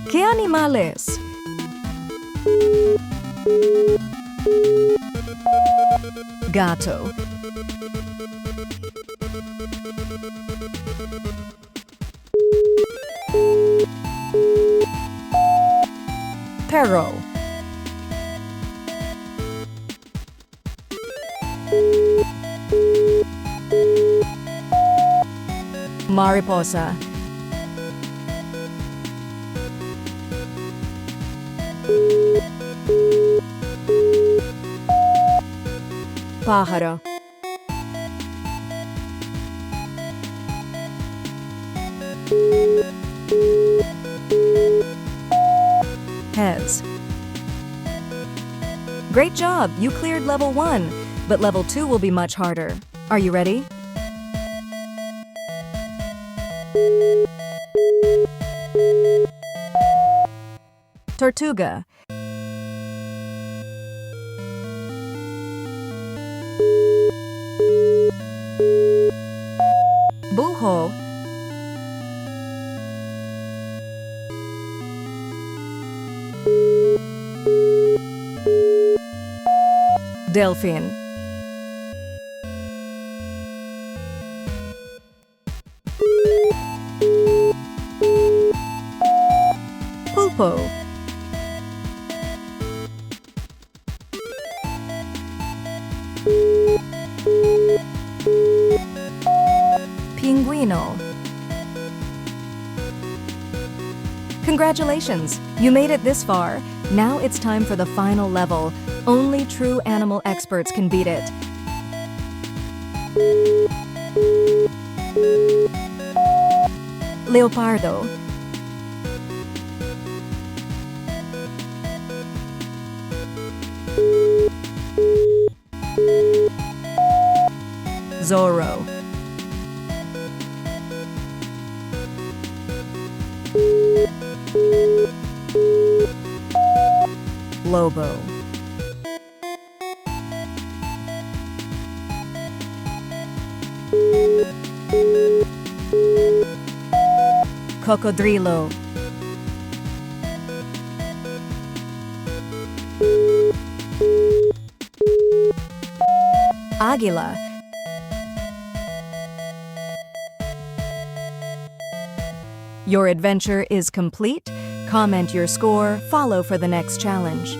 ¿Qué animales? Gato. Perro. Mariposa. Pájaro. Pez. Great job! You cleared level 1, but level 2 will be much harder. Are you ready? Tortuga. Buho. Delfin. Pulpo. Pinguino. Congratulations! You made it this far. Now it's time for the final level. Only true animal experts can beat it. Leopardo. Zorro. Lobo. Cocodrilo. Águila. Your adventure is complete. Comment your score, follow for the next challenge.